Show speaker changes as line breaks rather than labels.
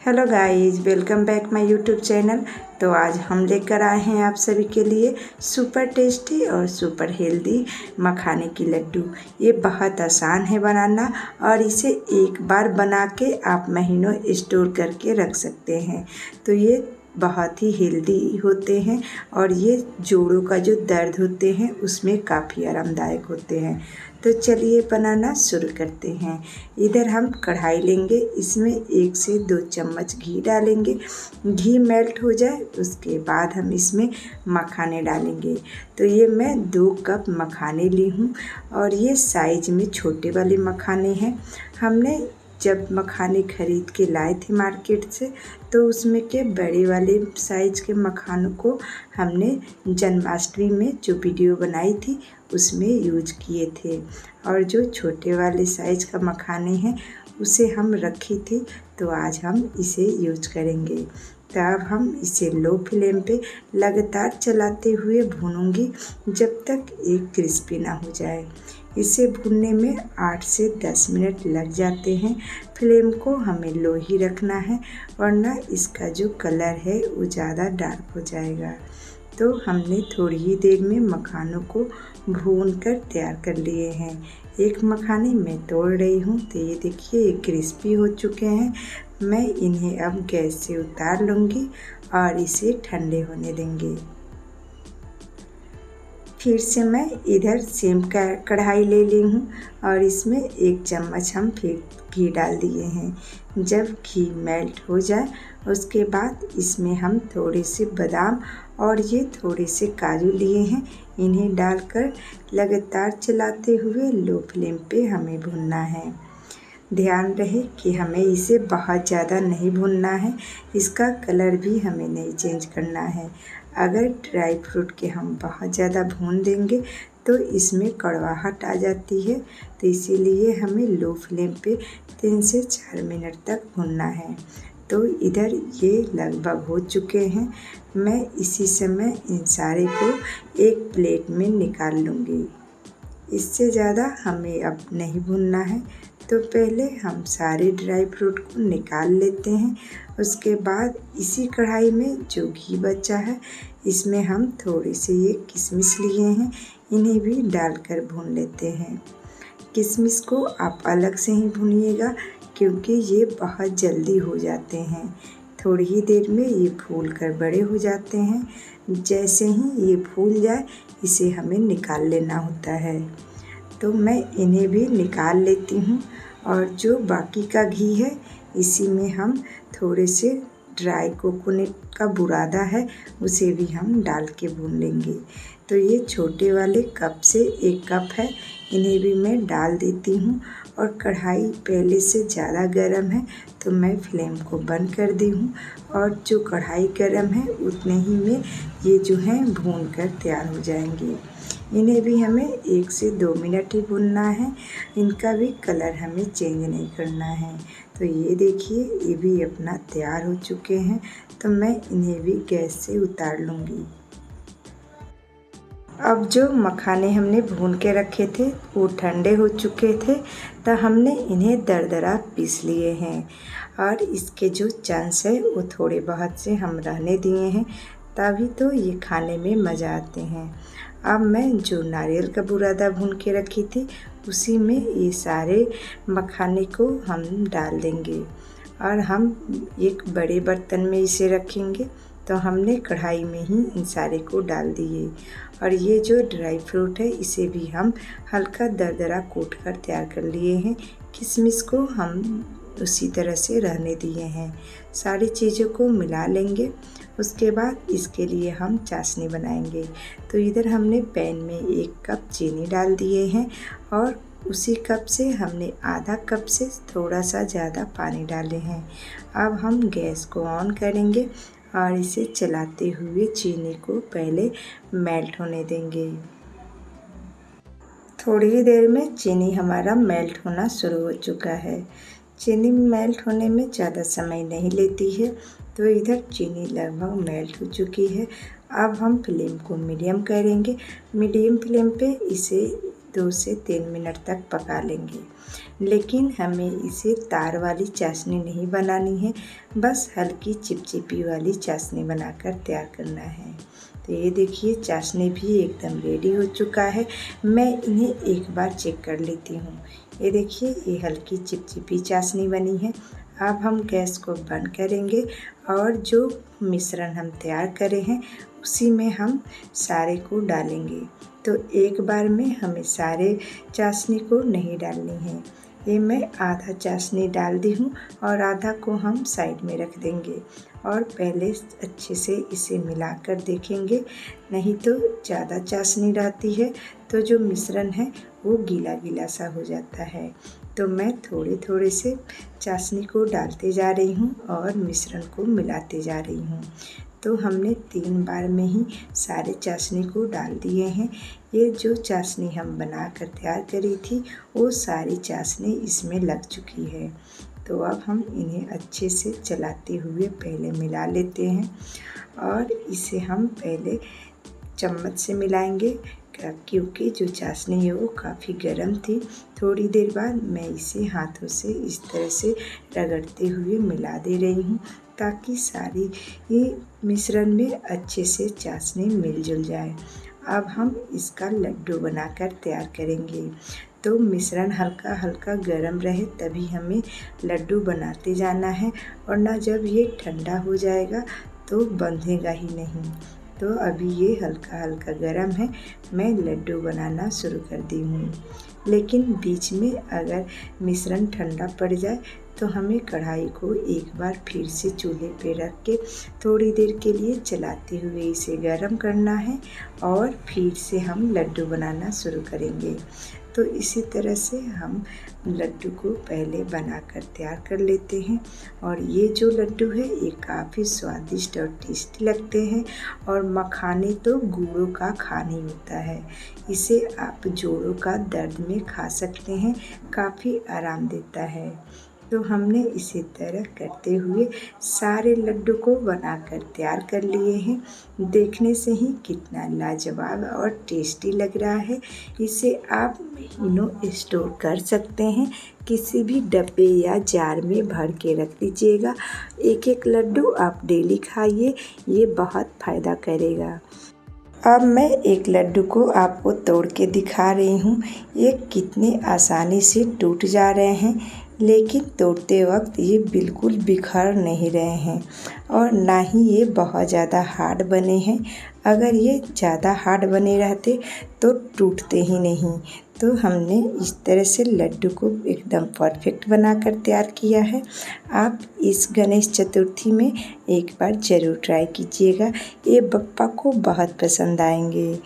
Hello guys, welcome back my YouTube channel. तो आज हम लेकर आए हैं आप सभी के लिए सुपर टेस्टी और सुपर हेल्दी मखाने की लड्डू। ये बहुत आसान है बनाना और इसे एक बार बना के आप महीनों स्टोर करके रख सकते हैं। तो ये बहुत ही हेल्दी होते हैं और ये जोड़ों का जो दर्द होते हैं उसमें काफ़ी आरामदायक होते हैं। तो चलिए बनाना शुरू करते हैं। इधर हम कढ़ाई लेंगे, इसमें 1 से 2 चम्मच घी डालेंगे। घी मेल्ट हो जाए उसके बाद हम इसमें मखाने डालेंगे। तो ये मैं 2 कप मखाने ली हूँ और ये साइज में छोटे वाले मखाने हैं। हमने जब मखाने खरीद के लाए थे मार्केट से तो उसमें के बड़े वाले साइज के मखानों को हमने जन्माष्टमी में जो वीडियो बनाई थी उसमें यूज किए थे और जो छोटे वाले साइज का मखाने हैं उसे हम रखी थी, तो आज हम इसे यूज करेंगे। तब हम इसे लो फ्लेम पे लगातार चलाते हुए भूनूंगी जब तक ये क्रिस्पी ना हो जाए। इसे भूनने में 8 से 10 मिनट लग जाते हैं। फ्लेम को हमें लो ही रखना है वरना इसका जो कलर है वो ज़्यादा डार्क हो जाएगा। तो हमने थोड़ी ही देर में मखानों को भून कर तैयार कर लिए हैं। एक मखाने मैं तोड़ रही हूँ, तो ये देखिए ये क्रिस्पी हो चुके हैं। मैं इन्हें अब गैस से उतार लूँगी और इसे ठंडे होने देंगे। फिर से मैं इधर सेम कढ़ाई ले ली हूँ और इसमें 1 चम्मच हम फिर घी डाल दिए हैं। जब घी मेल्ट हो जाए उसके बाद इसमें हम थोड़े से बादाम और ये थोड़े से काजू लिए हैं, इन्हें डालकर लगातार चलाते हुए लो फ्लेम पे हमें भूनना है। ध्यान रहे कि हमें इसे बहुत ज़्यादा नहीं भूनना है, इसका कलर भी हमें नहीं चेंज करना है। अगर ड्राई फ्रूट के हम बहुत ज़्यादा भून देंगे तो इसमें कड़वाहट आ जाती है, तो इसीलिए हमें लो फ्लेम पे 3 से 4 मिनट तक भूनना है। तो इधर ये लगभग हो चुके हैं। मैं इसी समय इन सारे को एक प्लेट में निकाल लूँगी। इससे ज़्यादा हमें अब नहीं भूनना है। तो पहले हम सारे ड्राई फ्रूट को निकाल लेते हैं। उसके बाद इसी कढ़ाई में जो घी बचा है इसमें हम थोड़े से ये किशमिश लिए हैं, इन्हें भी डालकर भून लेते हैं। किशमिश को आप अलग से ही भूनिएगा क्योंकि ये बहुत जल्दी हो जाते हैं। थोड़ी ही देर में ये फूल कर बड़े हो जाते हैं। जैसे ही ये फूल जाए इसे हमें निकाल लेना होता है। तो मैं इन्हें भी निकाल लेती हूँ और जो बाकी का घी है इसी में हम थोड़े से ड्राई कोकोनट का बुरादा है उसे भी हम डाल के भून लेंगे। तो ये छोटे वाले कप से 1 कप है, इन्हें भी मैं डाल देती हूँ और कढ़ाई पहले से ज़्यादा गर्म है तो मैं फ्लेम को बंद कर दी हूँ और जो कढ़ाई गर्म है उतने ही में ये जो हैं भून कर तैयार हो जाएंगे। इन्हें भी हमें 1 से 2 मिनट ही भूनना है, इनका भी कलर हमें चेंज नहीं करना है। तो ये देखिए ये भी अपना तैयार हो चुके हैं, तो मैं इन्हें भी गैस से उतार लूँगी। अब जो मखाने हमने भून के रखे थे वो ठंडे हो चुके थे, तो हमने इन्हें दरदरा पीस लिए हैं और इसके जो चंक्स है वो थोड़े बहुत से हम रहने दिए हैं, तभी तो ये खाने में मज़ा आते हैं। अब मैं जो नारियल का बुरादा भून के रखी थी उसी में ये सारे मखाने को हम डाल देंगे और हम एक बड़े बर्तन में इसे रखेंगे। तो हमने कढ़ाई में ही इन सारे को डाल दिए और ये जो ड्राई फ्रूट है इसे भी हम हल्का दरदरा कूट कर तैयार कर लिए हैं। किशमिश को हम उसी तरह से रहने दिए हैं। सारी चीज़ों को मिला लेंगे, उसके बाद इसके लिए हम चाशनी बनाएंगे। तो इधर हमने पैन में 1 कप चीनी डाल दिए हैं और उसी कप से हमने आधा कप से थोड़ा सा ज़्यादा पानी डाले हैं। अब हम गैस को ऑन करेंगे और इसे चलाते हुए चीनी को पहले मेल्ट होने देंगे। थोड़ी ही देर में चीनी हमारा मेल्ट होना शुरू हो चुका है। चीनी मेल्ट होने में ज़्यादा समय नहीं लेती है, तो इधर चीनी लगभग मेल्ट हो चुकी है। अब हम फ्लेम को मीडियम करेंगे। मीडियम फ्लेम पे इसे 2 से 3 मिनट तक पका लेंगे। लेकिन हमें इसे तार वाली चाशनी नहीं बनानी है, बस हल्की चिपचिपी वाली चाशनी बनाकर तैयार करना है। तो ये देखिए चाशनी भी एकदम रेडी हो चुका है। मैं इन्हें एक बार चेक कर लेती हूँ। ये देखिए ये हल्की चिपचिपी चाशनी बनी है। अब हम गैस को बंद करेंगे और जो मिश्रण हम तैयार करे हैं उसी में हम सारे को डालेंगे। तो एक बार में हमें सारे चाशनी को नहीं डालनी है। ये मैं आधा चाशनी डाल दी हूँ और आधा को हम साइड में रख देंगे और पहले अच्छे से इसे मिलाकर देखेंगे। नहीं तो ज़्यादा चाशनी रहती है तो जो मिश्रण है वो गीला गीला सा हो जाता है। तो मैं थोड़े थोड़े से चाशनी को डालते जा रही हूँ और मिश्रण को मिलाते जा रही हूँ। तो हमने 3 बार में ही सारे चाशनी को डाल दिए हैं। ये जो चाशनी हम बना कर तैयार करी थी वो सारी चाशनी इसमें लग चुकी है। तो अब हम इन्हें अच्छे से चलाते हुए पहले मिला लेते हैं और इसे हम पहले चम्मच से मिलाएंगे क्योंकि जो चाशनी है वो काफ़ी गर्म थी। थोड़ी देर बाद मैं इसे हाथों से इस तरह से रगड़ते हुए मिला दे रही हूँ ताकि सारी मिश्रण में अच्छे से चाशनी मिलजुल जाए। अब हम इसका लड्डू बनाकर तैयार करेंगे। तो मिश्रण हल्का हल्का गर्म रहे तभी हमें लड्डू बनाते जाना है, वरना जब ये ठंडा हो जाएगा तो बंधेगा ही नहीं। तो अभी ये हल्का हल्का गर्म है, मैं लड्डू बनाना शुरू कर दी हूँ। लेकिन बीच में अगर मिश्रण ठंडा पड़ जाए तो हमें कढ़ाई को एक बार फिर से चूल्हे पे रख के थोड़ी देर के लिए चलाते हुए इसे गर्म करना है और फिर से हम लड्डू बनाना शुरू करेंगे। तो इसी तरह से हम लड्डू को पहले बनाकर तैयार कर लेते हैं और ये जो लड्डू है ये काफ़ी स्वादिष्ट और टेस्टी लगते हैं और मखाने तो गुड़ों का खाना होता है। इसे आप जोड़ों का दर्द में खा सकते हैं, काफ़ी आराम देता है। तो हमने इसी तरह करते हुए सारे लड्डू को बनाकर तैयार कर लिए हैं। देखने से ही कितना लाजवाब और टेस्टी लग रहा है। इसे आप महीनों स्टोर कर सकते हैं, किसी भी डब्बे या जार में भर के रख दीजिएगा। एक एक लड्डू आप डेली खाइए, ये बहुत फ़ायदा करेगा। अब मैं एक लड्डू को आपको तोड़ के दिखा रही हूँ। ये कितने आसानी से टूट जा रहे हैं, लेकिन तोड़ते वक्त ये बिल्कुल बिखर नहीं रहे हैं और ना ही ये बहुत ज़्यादा हार्ड बने हैं। अगर ये ज़्यादा हार्ड बने रहते तो टूटते ही नहीं। तो हमने इस तरह से लड्डू को एकदम परफेक्ट बनाकर तैयार किया है। आप इस गणेश चतुर्थी में एक बार ज़रूर ट्राई कीजिएगा, ये बप्पा को बहुत पसंद आएंगे।